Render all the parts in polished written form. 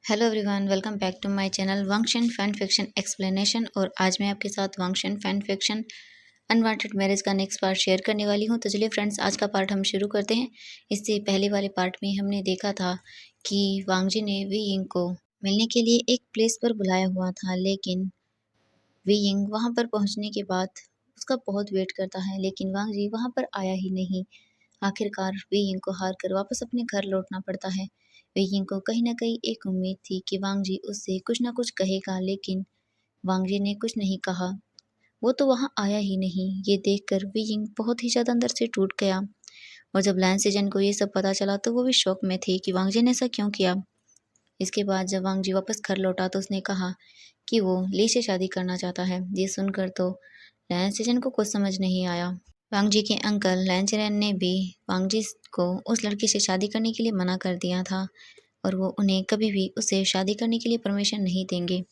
Hello everyone, welcome back to my channel Wangxian fan fiction explanation. और आज मैं आपके साथ Wangxian fan fiction unwanted marriage का नेक्स्ट पार्ट शेयर करने वाली हूं। तो चलिए फ्रेंड्स, आज का पार्ट हम शुरू करते हैं। इससे पहले वाले पार्ट में हमने देखा था कि वांगजी ने वी यिंग को मिलने के लिए एक प्लेस पर बुलाया हुआ था, लेकिन वी यिंग वहां पर पहुंचने के बाद उसका बहुत वेट करता है, लेकिन वांगजी वहां पर आया ही नहीं। आखिरकार वे यिंग को हार कर वापस अपने घर लौटना पड़ता है। वे यिंग को कहीं न कहीं एक उम्मीद थी कि वांग जी उससे कुछ न कुछ कहेगा, लेकिन वांग जी ने कुछ नहीं कहा। वो तो वहाँ आया ही नहीं। ये देखकर वे यिंग बहुत ही ज़्यादा अंदर से टूट गया। और जब लैन सेजन को ये सब पता चला तो वो भी शॉक में थे कि वांग जी ने ऐसा क्यों किया। इसके बाद जब वांग जी वापस घर लौटा तो उसने कहा कि वो ली से शादी करना चाहता है। ये सुनकर तो लैन सेजन को कुछ समझ नहीं आया। वांग जी के अंकल लैंचरन ने भी वांग जी को उस लड़की से शादी करने के लिए मना कर दिया था, और वो उन्हें कभी भी उससे शादी करने के लिए परमिशन नहीं देंगे।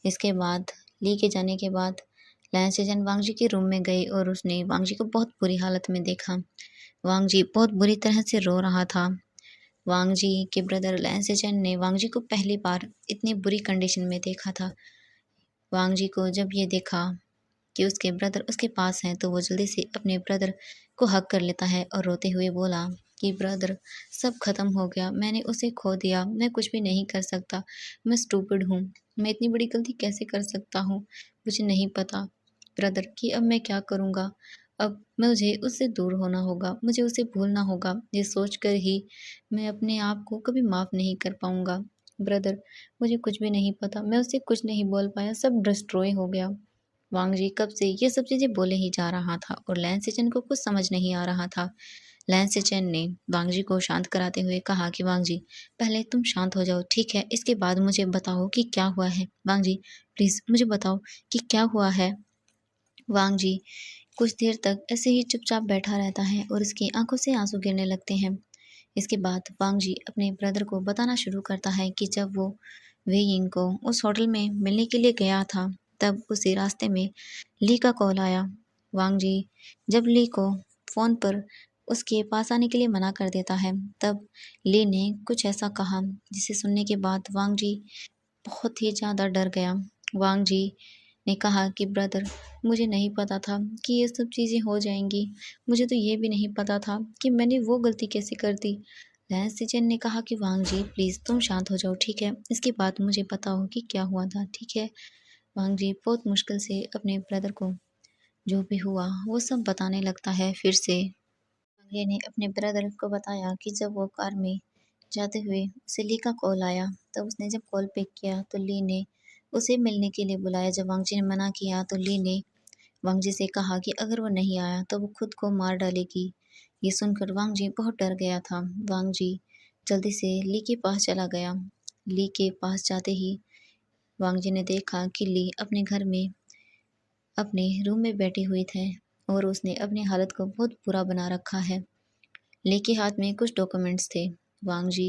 इसके बाद ली के जाने के बाद लैंचरन वांग जी के रूम में गई और उसने वांग जी को बहुत बुरी हालत में देखा। वांग जी बहुत बुरी तरह से रो रहा था। वांग जी के ब्रदर लैंचरन ने वांग जी को पहली बार इतनी बुरी कंडीशन में देखा था। वांग जी को जब ये देखा कि उसके ब्रदर उसके पास हैं, तो वो जल्दी से अपने ब्रदर को हग कर लेता है और रोते हुए बोला कि ब्रदर, सब खत्म हो गया, मैंने उसे खो दिया, मैं कुछ भी नहीं कर सकता, मैं स्टूपिड हूँ, मैं इतनी बड़ी गलती कैसे कर सकता हूँ, मुझे नहीं पता ब्रदर कि अब मैं क्या करूँगा। अब मुझे उससे दूर होना होगा, मुझे उसे भूलना होगा। ये सोचकर ही मैं अपने आप को कभी माफ़ नहीं कर पाऊँगा। ब्रदर, मुझे कुछ भी नहीं पता, मैं उससे कुछ नहीं बोल पाया, सब डिस्ट्रॉय हो गया। वांग जी कब से ये सब चीजें बोले ही जा रहा था और लैन सेचन को कुछ समझ नहीं आ रहा था। लैन सेचन ने वांग जी को शांत कराते हुए कहा कि वांग जी, पहले तुम शांत हो जाओ, ठीक है? इसके बाद मुझे बताओ कि क्या हुआ है। वांग जी, प्लीज मुझे बताओ कि क्या हुआ है। वांग जी कुछ देर तक ऐसे ही चुपचाप बैठा रहता है और उसकी आंखों से आंसू गिरने लगते हैं। इसके बाद वांग जी अपने ब्रदर को बताना शुरू करता है कि जब वो वे यिंग को उस होटल में मिलने के लिए गया था, तब उसे रास्ते में ली का कॉल आया। वांग जी जब ली को फ़ोन पर उसके पास आने के लिए मना कर देता है, तब ली ने कुछ ऐसा कहा जिसे सुनने के बाद वांग जी बहुत ही ज़्यादा डर गया। वांग जी ने कहा कि ब्रदर, मुझे नहीं पता था कि ये सब चीज़ें हो जाएंगी। मुझे तो ये भी नहीं पता था कि मैंने वो गलती कैसे कर दी। लैंस सिजन ने कहा कि वांग जी प्लीज़ तुम शांत हो जाओ, ठीक है? इसके बाद मुझे बताओ कि क्या हुआ था, ठीक है? वांग जी बहुत मुश्किल से अपने ब्रदर को जो भी हुआ वो सब बताने लगता है फिर से। वांग जी ने अपने ब्रदर को बताया कि जब वो कार में जाते हुए उसे ली का कॉल आया, तब उसने जब कॉल पिक किया तो ली ने उसे मिलने के लिए बुलाया। जब वांग जी ने मना किया तो ली ने वांग जी से कहा कि अगर वो नहीं आया तो वो खुद को मार डालेगी। ये सुनकर वांग जी बहुत डर गया था। वांग जी जल्दी से ली के पास चला गया। ली के पास जाते ही वांग जी ने देखा कि ली अपने घर में अपने रूम में बैठी हुई थे और उसने अपनी हालत को बहुत बुरा बना रखा है। ली के हाथ में कुछ डॉक्यूमेंट्स थे। वांग जी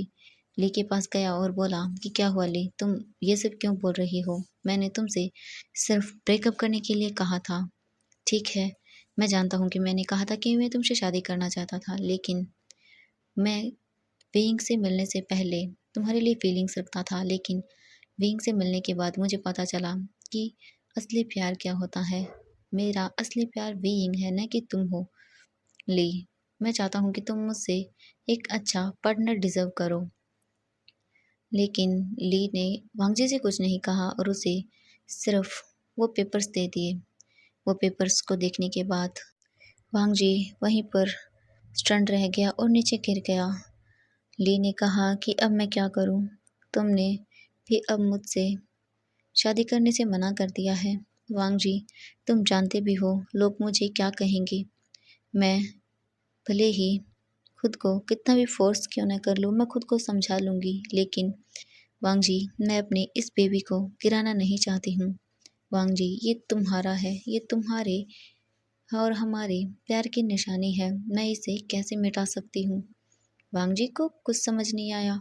ली के पास गया और बोला कि क्या हुआ ली, तुम ये सब क्यों बोल रही हो? मैंने तुमसे सिर्फ ब्रेकअप करने के लिए कहा था। ठीक है, मैं जानता हूँ कि मैंने कहा था कि मैं तुमसे शादी करना चाहता था, लेकिन मैं विंग से मिलने से पहले तुम्हारे लिए फीलिंग्स रखता था, लेकिन विंग से मिलने के बाद मुझे पता चला कि असली प्यार क्या होता है। मेरा असली प्यार विंग है, न कि तुम हो। ली, मैं चाहता हूँ कि तुम मुझसे एक अच्छा पार्टनर डिजर्व करो। लेकिन ली ने वांगजी से कुछ नहीं कहा और उसे सिर्फ वो पेपर्स दे दिए। वो पेपर्स को देखने के बाद वांग जी वहीं पर स्टन रह गया और नीचे गिर गया। ली ने कहा कि अब मैं क्या करूं? तुमने भी अब मुझसे शादी करने से मना कर दिया है। वांग जी, तुम जानते भी हो लोग मुझे क्या कहेंगे। मैं भले ही खुद को कितना भी फोर्स क्यों न कर लूँ, मैं खुद को समझा लूँगी, लेकिन वांग जी मैं अपने इस बेबी को गिराना नहीं चाहती हूँ। वांग जी, ये तुम्हारा है, ये तुम्हारे और हमारे प्यार की निशानी है, मैं इसे कैसे मिटा सकती हूँ? वांग जी को कुछ समझ नहीं आया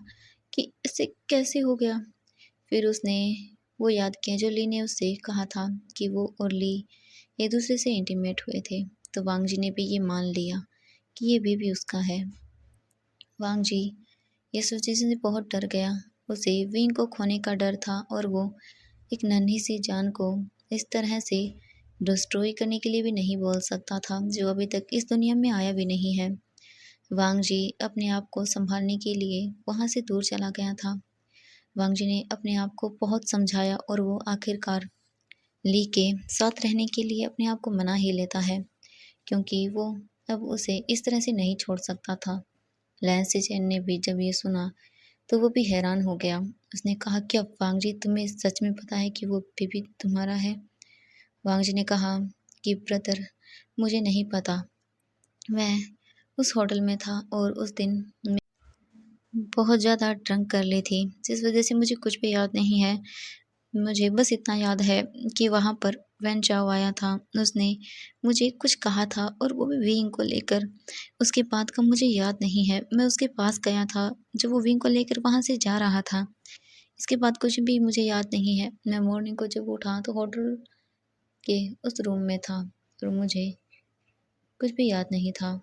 कि इसे कैसे हो गया। फिर उसने वो याद किया जो ली ने उससे कहा था कि वो और ली एक दूसरे से इंटीमेट हुए थे। तो वांग जी ने भी ये मान लिया कि ये बेबी उसका है। वांग जी ये सोचने से बहुत डर गया। उसे विंग को खोने का डर था और वो एक नन्ही सी जान को इस तरह से डिस्ट्रॉय करने के लिए भी नहीं बोल सकता था, जो अभी तक इस दुनिया में आया भी नहीं है। वांग जी अपने आप को संभालने के लिए वहाँ से दूर चला गया था। वांग जी ने अपने आप को बहुत समझाया और वो आखिरकार ली के साथ रहने के लिए अपने आप को मना ही लेता है, क्योंकि वो अब उसे इस तरह से नहीं छोड़ सकता था। लैंस चैन ने भी जब ये सुना तो वो भी हैरान हो गया। उसने कहा, क्या वांग जी तुम्हें सच में पता है कि वो बेबी तुम्हारा है? वांग जी ने कहा कि ब्रदर, मुझे नहीं पता। मैं उस होटल में था और उस दिन मैं बहुत ज़्यादा ड्रंक कर ली थी, जिस वजह से मुझे कुछ भी याद नहीं है। मुझे बस इतना याद है कि वहाँ पर वैन चाओ आया था। उसने मुझे कुछ कहा था और वो भी विंग को लेकर। उसके बाद का मुझे याद नहीं है। मैं उसके पास गया था जब वो विंग को लेकर वहाँ से जा रहा था। इसके बाद कुछ भी मुझे याद नहीं है। मैं मॉर्निंग को जब उठा तो होटल के उस रूम में था और मुझे कुछ भी याद नहीं था।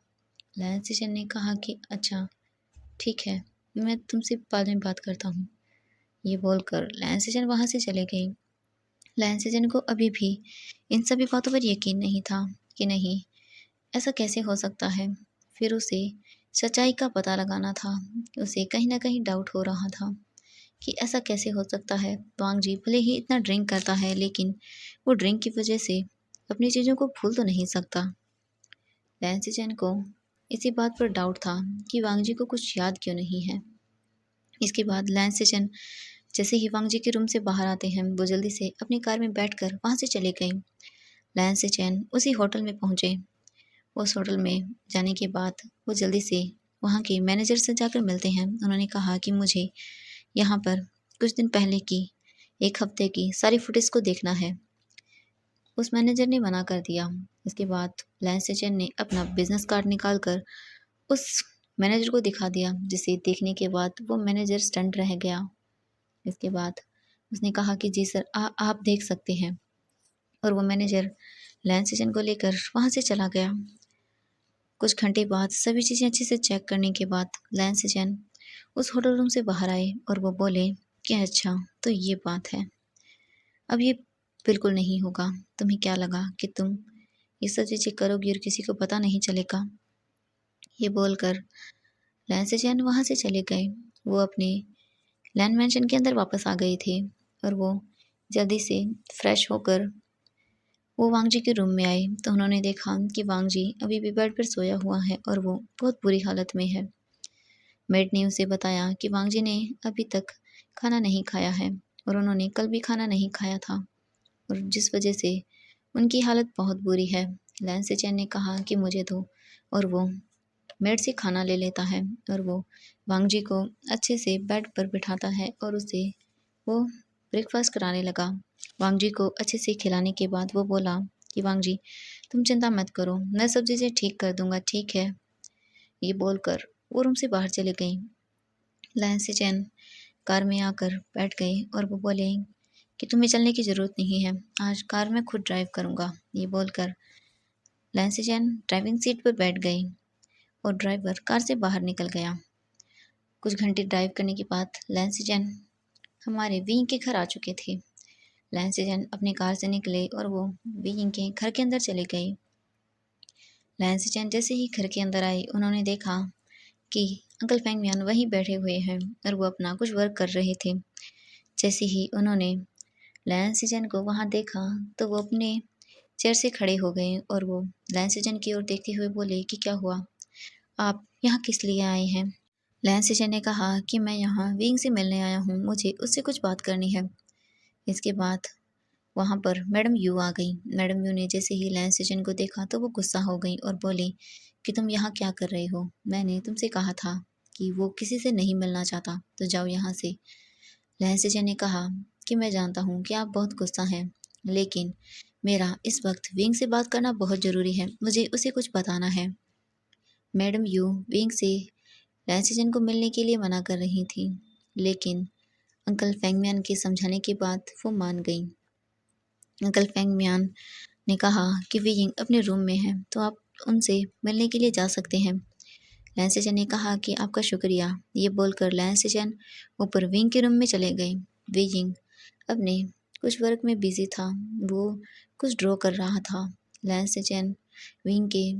लैंस टीचर ने कहा कि अच्छा ठीक है, मैं तुमसे बाद में बात करता हूँ। ये बोलकर लैंस टीचर वहाँ से चले गई। लैंस टीचर को अभी भी इन सभी बातों पर यकीन नहीं था कि नहीं, ऐसा कैसे हो सकता है। फिर उसे सच्चाई का पता लगाना था। उसे कहीं ना कहीं डाउट हो रहा था कि ऐसा कैसे हो सकता है। वांग जी भले ही इतना ड्रिंक करता है, लेकिन वो ड्रिंक की वजह से अपनी चीज़ों को भूल तो नहीं सकता। लैंस चैन को इसी बात पर डाउट था कि वांग जी को कुछ याद क्यों नहीं है। इसके बाद लैंस चैन जैसे ही वांग जी के रूम से बाहर आते हैं, वो जल्दी से अपनी कार में बैठकर वहाँ से चले गए। लैंस चैन उसी होटल में पहुँचे। उस होटल में जाने के बाद वो जल्दी से वहाँ के मैनेजर से जाकर मिलते हैं। उन्होंने कहा कि मुझे यहाँ पर कुछ दिन पहले की 1 हफ्ते की सारी फुटेज को देखना है। उस मैनेजर ने मना कर दिया। इसके बाद लैंस चैन ने अपना बिजनेस कार्ड निकाल कर उस मैनेजर को दिखा दिया, जिसे देखने के बाद वो मैनेजर स्टंट रह गया। इसके बाद उसने कहा कि जी सर, आप देख सकते हैं। और वो मैनेजर लैंस चैन को लेकर वहाँ से चला गया। कुछ घंटे बाद सभी चीज़ें अच्छे से चेक करने के बाद लैंस चैन उस होटल रूम से बाहर आए और वो बोले कि अच्छा तो ये बात है, अब ये बिल्कुल नहीं होगा। तुम्हें क्या लगा कि तुम ये सब चीज़ें करोगी और किसी को पता नहीं चलेगा? ये बोलकर लैंस चैन वहाँ से चले गए। वो अपने लैंड मैंशन के अंदर वापस आ गए थे और वो जल्दी से फ्रेश होकर वो वांग जी के रूम में आए तो उन्होंने देखा कि वांग जी अभी भी बेड पर सोया हुआ है और वो बहुत बुरी हालत में है। मेड ने उसे बताया कि वांग जी ने अभी तक खाना नहीं खाया है और उन्होंने कल भी खाना नहीं खाया था और जिस वजह से उनकी हालत बहुत बुरी है। लैंस चैन ने कहा कि मुझे दो और वो मेड से खाना ले लेता है और वो वांग जी को अच्छे से बेड पर बिठाता है और उसे वो ब्रेकफास्ट कराने लगा। वांग जी को अच्छे से खिलाने के बाद वो बोला कि वांग जी, तुम चिंता मत करो, मैं सब चीज़ें ठीक कर दूंगा, ठीक है? ये बोलकर वो रूम से बाहर चले गई। लैंस चैन कार में आकर बैठ गए और वो बोले कि तुम्हें चलने की ज़रूरत नहीं है, आज कार मैं खुद ड्राइव करूँगा। ये बोलकर लैंस चैन ड्राइविंग सीट पर बैठ गई और ड्राइवर कार से बाहर निकल गया। कुछ घंटे ड्राइव करने के बाद लैंस चैन हमारे विंग के घर आ चुके थे। लैंस चैन अपनी कार से निकले और वो विंग के घर के अंदर चले गए। लैंस चैन जैसे ही घर के अंदर आए, उन्होंने देखा कि अंकल फेंग मियान वहीं बैठे हुए हैं और वो अपना कुछ वर्क कर रहे थे। जैसे ही उन्होंने लैंस चैन को वहाँ देखा तो वो अपने चेयर से खड़े हो गए और वो लैंस चैन की ओर देखते हुए बोले कि क्या हुआ, आप यहाँ किस लिए आए हैं? लैंस चैन ने कहा कि मैं यहाँ विंग से मिलने आया हूँ, मुझे उससे कुछ बात करनी है। इसके बाद वहाँ पर मैडम यू आ गई। मैडम यू ने जैसे ही लैंस चैन को देखा तो वो गुस्सा हो गई और बोली कि तुम यहाँ क्या कर रहे हो? मैंने तुमसे कहा था कि वो किसी से नहीं मिलना चाहता, तो जाओ यहाँ से। लैंस चैन ने कहा कि मैं जानता हूँ कि आप बहुत गुस्सा हैं, लेकिन मेरा इस वक्त विंग से बात करना बहुत ज़रूरी है, मुझे उसे कुछ बताना है। मैडम यू विंग से लैंस चैन को मिलने के लिए मना कर रही थी, लेकिन अंकल फेंग मियान के समझाने के बाद वो मान गई। अंकल फेंग मियान ने कहा कि विंग अपने रूम में है तो आप उनसे मिलने के लिए जा सकते हैं, लैंसेजन ने कहा कि आपका शुक्रिया। ये बोलकर लैंसेजन ऊपर विंग के रूम में चले गए। विंग अपने कुछ वर्क में बिजी था, वो कुछ ड्रॉ कर रहा था। लैंसेजन विंग के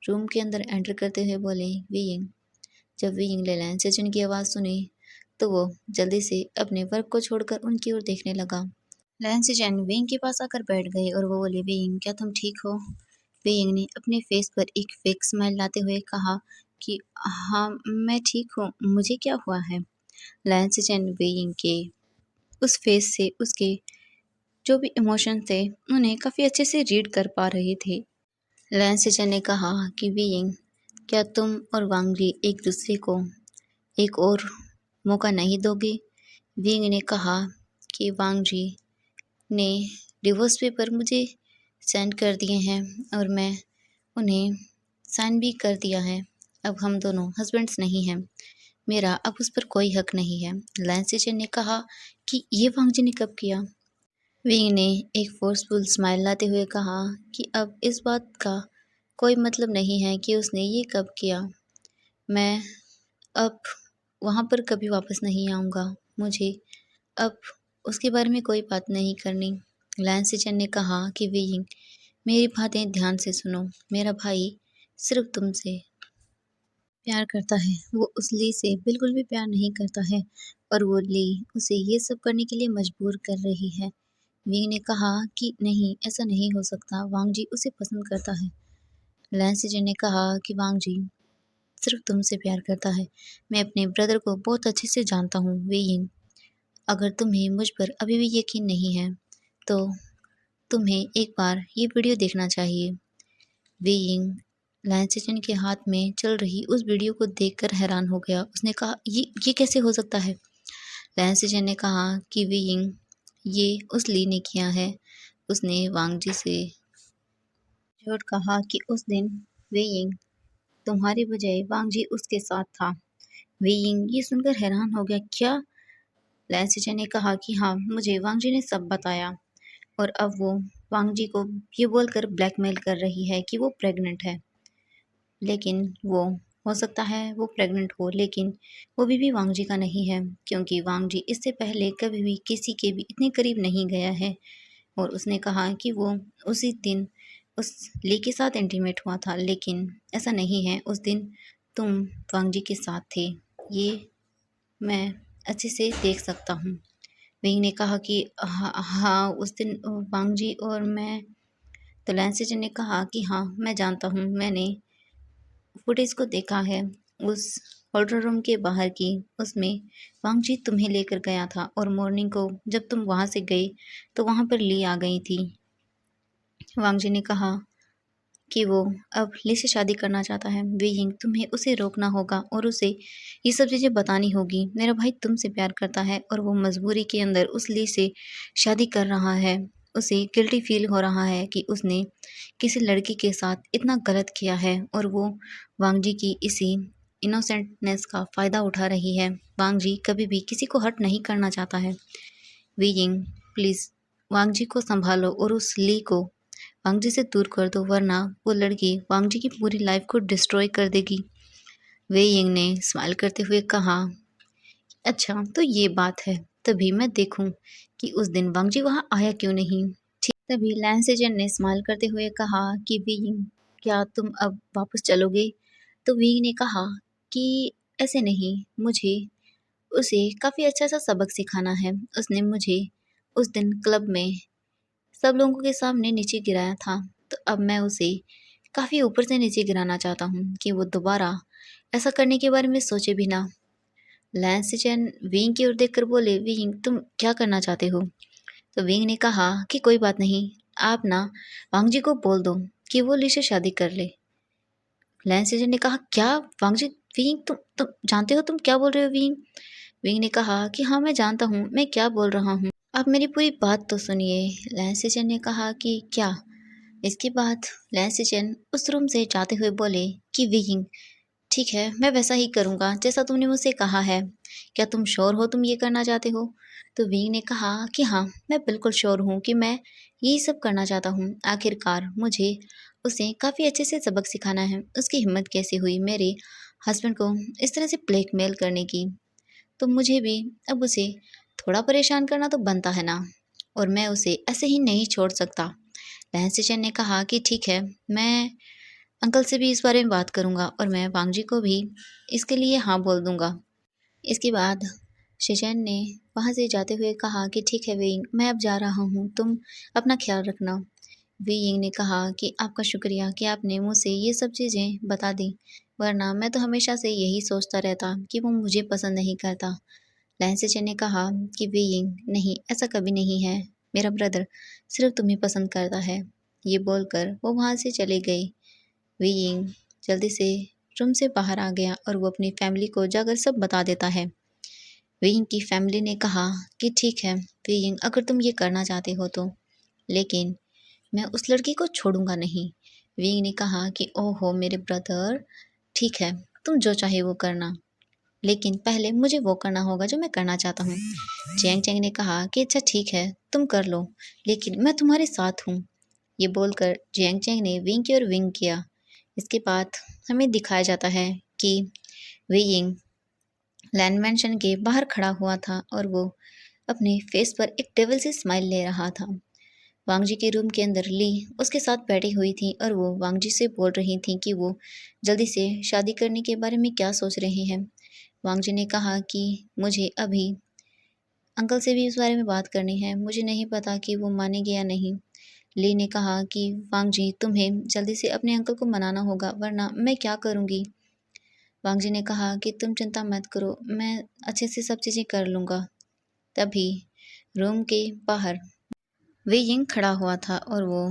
रूम के अंदर एंटर करते हुए बोले विंग। जब विंग ने लैंसेजन की आवाज़ सुनी तो वो जल्दी से अपने वर्क को छोड़कर उनकी ओर देखने लगा। लैंसेजन विंग के पास आकर बैठ गए और वो बोले विंग, क्या तुम ठीक हो? विंग ने अपने फेस पर एक फेक स्माइल लाते हुए कहा कि हाँ मैं ठीक हूँ, मुझे क्या हुआ है? लैंसेजन विंग के उस फेस से उसके जो भी इमोशन थे उन्हें काफ़ी अच्छे से रीड कर पा रहे थे। लैंसेजन ने कहा कि विंग, क्या तुम और वांगली एक दूसरे को एक और मौका नहीं दोगे? विंग ने कहा कि वांगजी ने डिवोर्स पेपर मुझे सेंड कर दिए हैं और मैं उन्हें साइन भी कर दिया है। अब हम दोनों हस्बैंड्स नहीं हैं, मेरा अब उस पर कोई हक नहीं है। लैंसेजन ने कहा कि ये वांगजी ने कब किया? विंग ने एक फोर्सफुल स्माइल लाते हुए कहा कि अब इस बात का कोई मतलब नहीं है कि उसने ये कब किया। मैं अब वहाँ पर कभी वापस नहीं आऊँगा। मुझे अब उसके बारे में कोई बात नहीं करनी। लैंसेजन ने कहा कि विंग, मेरी बातें ध्यान से सुनो। मेरा भाई सिर्फ तुमसे प्यार करता है, वो उस ली से बिल्कुल भी प्यार नहीं करता है और वो ली उसे ये सब करने के लिए मजबूर कर रही है। विंग ने कहा कि नहीं, ऐसा नहीं हो सकता, वांगजी उसे पसंद करता है। लैंसेजन ने कहा कि वांगजी सिर्फ तुमसे प्यार करता है, मैं अपने ब्रदर को बहुत अच्छे से जानता हूँ। विंग, अगर तुम्हें मुझ पर अभी भी यकीन नहीं है तो तुम्हें एक बार ये वीडियो देखना चाहिए। विंग लैंसेजन के हाथ में चल रही उस वीडियो को देखकर हैरान हो गया। उसने कहा ये कैसे हो सकता है? लैंसेजन ने कहा कि विंग, ये उस ली ने किया है। उसने वांगजी से झूठ कहा कि उस दिन विंग तुम्हारी बजाय वांगजी उसके साथ था। विंग ये सुनकर हैरान हो गया। क्या? लैंसेजन ने कहा कि हाँ, मुझे वांगजी ने सब बताया और अब वो वांगजी को ये बोलकर ब्लैकमेल कर रही है कि वो प्रेग्नेंट है। लेकिन वो हो सकता है वो प्रेग्नेंट हो, लेकिन वो भी वांगजी का नहीं है, क्योंकि वांगजी इससे पहले कभी भी किसी के भी इतने करीब नहीं गया है। और उसने कहा कि वो उसी दिन उस ली के साथ इंटीमेट हुआ था, लेकिन ऐसा नहीं है। उस दिन तुम वांगजी के साथ थे, ये मैं अच्छे से देख सकता हूँ। विंग ने कहा कि हाँ उस दिन वांगजी और मैं। तो लैंसेजन ने कहा कि हाँ मैं जानता हूँ, मैंने फुटेज को देखा है उस होटल रूम के बाहर की। उसमें वांगजी तुम्हें लेकर गया था और मॉर्निंग को जब तुम वहाँ से गए तो वहाँ पर ली आ गई थी। वांगजी ने कहा कि वो अब ली से शादी करना चाहता है। विंग, तुम्हें उसे रोकना होगा और उसे ये सब चीज़ें बतानी होगी। मेरा भाई तुमसे प्यार करता है और वो मजबूरी के अंदर उस ली से शादी कर रहा है। उसे गिल्टी फील हो रहा है कि उसने किसी लड़की के साथ इतना गलत किया है और वो वांगजी की इसी इनोसेंटनेस का फ़ायदा उठा रही है। वांगजी कभी भी किसी को हर्ट नहीं करना चाहता है। विंग, प्लीज़ वांगजी को संभालो और उस ली को वांगजी से दूर कर दो, वरना वो लड़की वांगजी की पूरी लाइफ को डिस्ट्रॉय कर देगी। वे यिंग ने स्माइल करते हुए कहा, अच्छा तो ये बात है, तभी मैं देखूं कि उस दिन वांगजी वहां आया क्यों नहीं। ठीक तभी लैंसेजन ने स्माइल करते हुए कहा कि वी यिंग, क्या तुम अब वापस चलोगे? तो वी यिंग ने कहा कि ऐसे नहीं, मुझे उसे काफ़ी अच्छा सा सबक सिखाना है। उसने मुझे उस दिन क्लब में सब लोगों के सामने नीचे गिराया था, तो अब मैं उसे काफ़ी ऊपर से नीचे गिराना चाहता हूँ कि वो दोबारा ऐसा करने के बारे में सोचे भी ना। लैंसेजन विंग की ओर देखकर बोले, विंग तुम क्या करना चाहते हो? तो विंग ने कहा कि कोई बात नहीं, आप ना वांगजी को बोल दो कि वो ली से शादी कर ले। लैंसेजन ने कहा, क्या वांगजी? विंग तुम जानते हो तुम क्या बोल रहे हो विंग? विंग ने कहा कि हाँ मैं जानता हूँ मैं क्या बोल रहा हूँ, आप मेरी पूरी बात तो सुनिए। लैंसेजन ने कहा कि क्या? इसके बाद लैंसेजन उस रूम से जाते हुए बोले कि विंग, ठीक है मैं वैसा ही करूँगा जैसा तुमने मुझसे कहा है। क्या तुम श्योर हो तुम ये करना चाहते हो? तो विंग ने कहा कि हाँ मैं बिल्कुल श्योर हूँ कि मैं यही सब करना चाहता हूँ। आखिरकार मुझे उसे काफ़ी अच्छे से सबक सिखाना है। उसकी हिम्मत कैसे हुई मेरे हस्बैंड को इस तरह से ब्लैकमेल करने की, तो मुझे भी अब उसे थोड़ा परेशान करना तो बनता है ना, और मैं उसे ऐसे ही नहीं छोड़ सकता। लहन सिचन ने कहा कि ठीक है, मैं अंकल से भी इस बारे में बात करूंगा और मैं वांगजी को भी इसके लिए हाँ बोल दूंगा। इसके बाद शिचेन ने वहाँ से जाते हुए कहा कि ठीक है वेइंग, मैं अब जा रहा हूँ, तुम अपना ख्याल रखना। वेइंग ने कहा कि आपका शुक्रिया कि आपने मुझसे ये सब चीज़ें बता दी, वरना मैं तो हमेशा से यही सोचता रहता कि वो मुझे पसंद नहीं करता। लैन सिचेन ने कहा कि वेइंग, नहीं, ऐसा कभी नहीं है, मेरा ब्रदर सिर्फ तुम्हें पसंद करता है। ये बोलकर वो वहाँ से चले गए। वेइंग जल्दी से रूम से बाहर आ गया और वो अपनी फैमिली को जाकर सब बता देता है। वेइंग की फैमिली ने कहा कि ठीक है वेइंग, अगर तुम ये करना चाहते हो तो, लेकिन मैं उस लड़की को छोड़ूंगा नहीं। वेइंग ने कहा कि ओहो मेरे ब्रदर, ठीक है, तुम जो चाहे वो करना, लेकिन पहले मुझे वो करना होगा जो मैं करना चाहता हूँ। चैंग चैंग ने कहा कि अच्छा ठीक है, तुम कर लो, लेकिन मैं तुम्हारे साथ हूँ। ये बोलकर चैंग चैंग ने विंग की ओर विंग किया। इसके बाद हमें दिखाया जाता है कि वेइंग लैंड मैंशन के बाहर खड़ा हुआ था और वो अपने फेस पर एक डेविल सी स्माइल ले रहा था। वांगजी के रूम के अंदर ली उसके साथ बैठी हुई थी और वो वांगजी से बोल रही थी कि वो जल्दी से शादी करने के बारे में क्या सोच रहे हैं। वांगजी ने कहा कि मुझे अभी अंकल से भी इस बारे में बात करनी है, मुझे नहीं पता कि वो मानेंगे या नहीं। ली ने कहा कि वांगजी, तुम्हें जल्दी से अपने अंकल को मनाना होगा, वरना मैं क्या करूँगी। वांगजी ने कहा कि तुम चिंता मत करो, मैं अच्छे से सब चीज़ें कर लूँगा। तभी रूम के बाहर वे यिंग खड़ा हुआ था और वो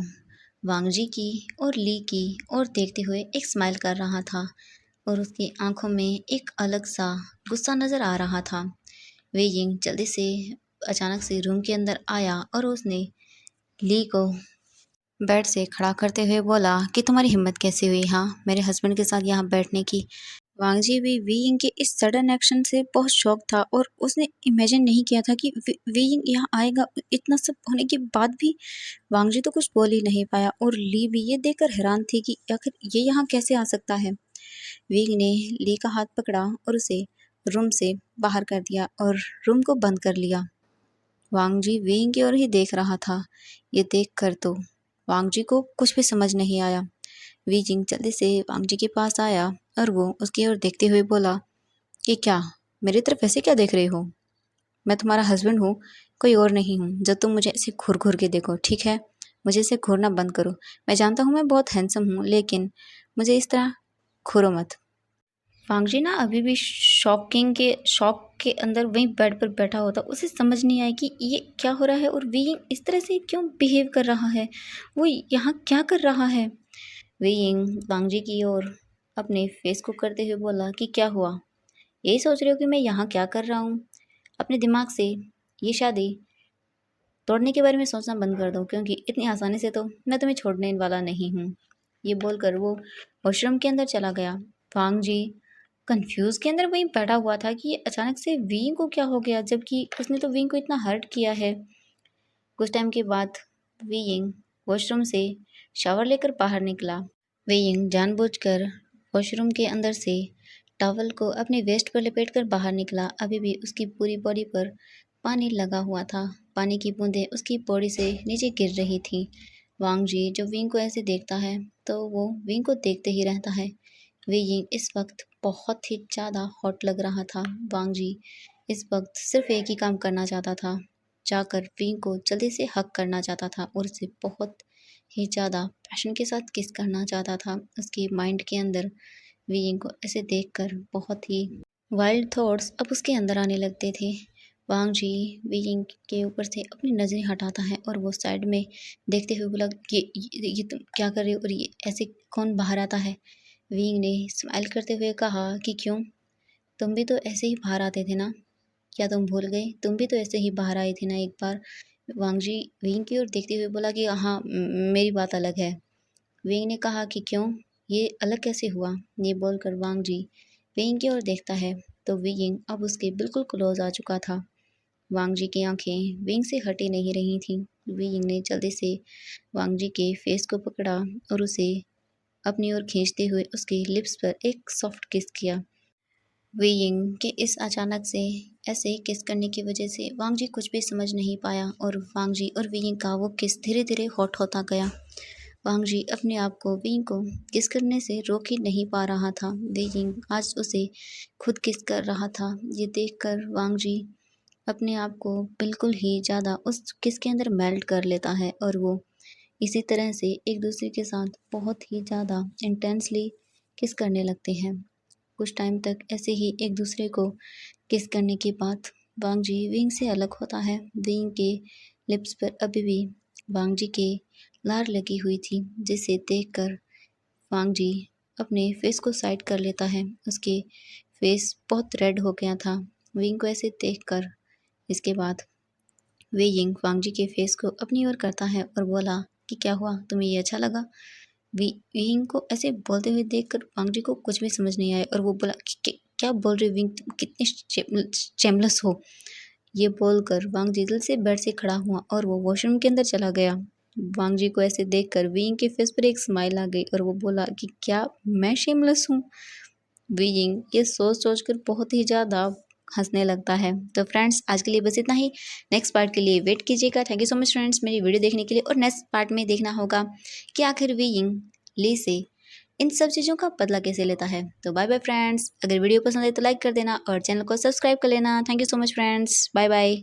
वांगजी की और ली की और देखते हुए एक स्माइल कर रहा था और उसकी आंखों में एक अलग सा गुस्सा नज़र आ रहा था। वे यिंग जल्दी से अचानक से रूम के अंदर आया और उसने ली को बेड से खड़ा करते हुए बोला कि तुम्हारी हिम्मत कैसे हुई हाँ मेरे हस्बैंड के साथ यहाँ बैठने की। वांगजी भी वीइंग के इस सडन एक्शन से बहुत शॉक था और उसने इमेजिन नहीं किया था कि वीइंग यहाँ आएगा। इतना सब होने के बाद भी वांगजी तो कुछ बोल ही नहीं पाया और ली भी ये देखकर हैरान थी कि आखिर ये यहाँ कैसे आ सकता है। वीइंग ने ली का हाथ पकड़ा और उसे रूम से बाहर कर दिया और रूम को बंद कर लिया। वांगजी वीइंग की ओर ही देख रहा था। ये देखकर तो वांगजी को कुछ भी समझ नहीं आया। वी जिंग जल्दी से वांगजी के पास आया और वो उसकी ओर देखते हुए बोला कि क्या मेरी तरफ ऐसे क्या देख रहे हो, मैं तुम्हारा हस्बैंड हूँ, कोई और नहीं हूँ जब तुम मुझे ऐसे घूर घूर के देखो, ठीक है, मुझे ऐसे घूरना बंद करो। मैं जानता हूँ मैं बहुत हैंडसम हूँ, लेकिन मुझे इस तरह घूरो मत। वांगजी ना अभी भी शॉक के अंदर वहीं बेड पर बैठा होता, उसे समझ नहीं आया कि ये क्या हो रहा है और वी इस तरह से क्यों बिहेव कर रहा है, वो यहाँ क्या कर रहा है। वेइंग वांगजी की ओर अपने फेस को करते हुए बोला कि क्या हुआ, यही सोच रहे हो कि मैं यहाँ क्या कर रहा हूँ। अपने दिमाग से ये शादी तोड़ने के बारे में सोचना बंद कर दो, क्योंकि इतनी आसानी से तो मैं तुम्हें छोड़ने वाला नहीं हूँ। ये बोलकर वो वॉशरूम के अंदर चला गया। वांगजी कंफ्यूज के अंदर वहीं बैठा हुआ था कि ये अचानक से विंग को क्या हो गया, जबकि उसने तो विंग को इतना हर्ट किया है। कुछ टाइम के बाद विंग वॉशरूम से शावर लेकर बाहर निकला। वेइंग जानबूझकर वॉशरूम के अंदर से टॉवल को अपने वेस्ट पर लपेटकर बाहर निकला। अभी भी उसकी पूरी बॉडी पर पानी लगा हुआ था, पानी की बूंदें उसकी बॉडी से नीचे गिर रही थी। वांगजी जो विंग को ऐसे देखता है तो वो विंग को देखते ही रहता है। विंग इस वक्त बहुत ही ज़्यादा हॉट लग रहा था। वांगजी इस वक्त सिर्फ एक ही काम करना चाहता था, जाकर विंग को जल्दी से हक करना चाहता था और उसे बहुत ही ज़्यादा पैशन के साथ किस करना चाहता था। उसके माइंड के अंदर विंग को ऐसे देखकर बहुत ही वाइल्ड थॉट्स अब उसके अंदर आने लगते थे। वांग जी विंग के ऊपर से अपनी नज़रें हटाता है और वो साइड में देखते हुए बोला ये तुम क्या कर रहे हो और ये ऐसे कौन बाहर आता है। विंग ने स्माइल करते हुए कहा कि क्यों, तुम भी तो ऐसे ही बाहर आते थे ना, क्या तुम भूल गए, तुम भी तो ऐसे ही बाहर आई थी ना एक बार। वांगजी विंग की ओर देखते हुए बोला कि हाँ मेरी बात अलग है। विंग ने कहा कि क्यों, ये अलग कैसे हुआ। ये बोलकर वांगजी विंग की ओर देखता है तो विंग अब उसके बिल्कुल क्लोज आ चुका था। वांगजी की आंखें विंग से हटी नहीं रही थीं। विंग ने जल्दी से वांगजी के फेस को पकड़ा और उसे अपनी ओर खींचते हुए उसके लिप्स पर एक सॉफ्ट किस किया। वे यिंग के इस अचानक से ऐसे किस करने की वजह से वांग जी कुछ भी समझ नहीं पाया और वांग जी और वे यिंग का वो किस धीरे धीरे हॉट होता गया। वांग जी अपने आप को वे यिंग को किस करने से रोक ही नहीं पा रहा था। वे यिंग आज उसे खुद किस कर रहा था। ये देखकर वांग जी अपने आप को बिल्कुल ही ज़्यादा उस किस के अंदर मेल्ट कर लेता है और वो इसी तरह से एक दूसरे के साथ बहुत ही ज़्यादा इंटेंसली किस करने लगते हैं। कुछ टाइम तक ऐसे ही एक दूसरे को किस करने के बाद वांग जी विंग से अलग होता है। विंग के लिप्स पर अभी भी वांग जी के लार लगी हुई थी, जिसे देखकर वांग जी अपने फेस को साइड कर लेता है। उसके फेस बहुत रेड हो गया था विंग को ऐसे देखकर। इसके बाद वे यिंग वांग जी के फेस को अपनी ओर करता है और बोला कि क्या हुआ, तुम्हें ये अच्छा लगा। वी विंग को ऐसे बोलते हुए देखकर वांग जी को कुछ भी समझ नहीं आया और वो बोला कि क्या बोल रहे हो विंग, तुम कितने चेमलस हो। ये बोलकर वांग जी जल्दी से बेड से खड़ा हुआ और वो वॉशरूम के अंदर चला गया। वांग जी को ऐसे देखकर विंग के फेस पर एक स्माइल आ गई और वो बोला कि क्या मैं शेमलेस हूँ। बीइंग ये सोच-सोच कर बहुत ही ज़्यादा हँसने लगता है। तो फ्रेंड्स आज के लिए बस इतना ही। नेक्स्ट पार्ट के लिए वेट कीजिएगा। Thank you so much friends मेरी वीडियो देखने के लिए और नेक्स्ट पार्ट में देखना होगा कि आखिर बीइंग ली से इन सब चीज़ों का बदला कैसे लेता है। तो बाय बाय फ्रेंड्स। अगर वीडियो पसंद आए तो लाइक कर देना और चैनल को सब्सक्राइब कर लेना। Thank you so much friends. Bye bye.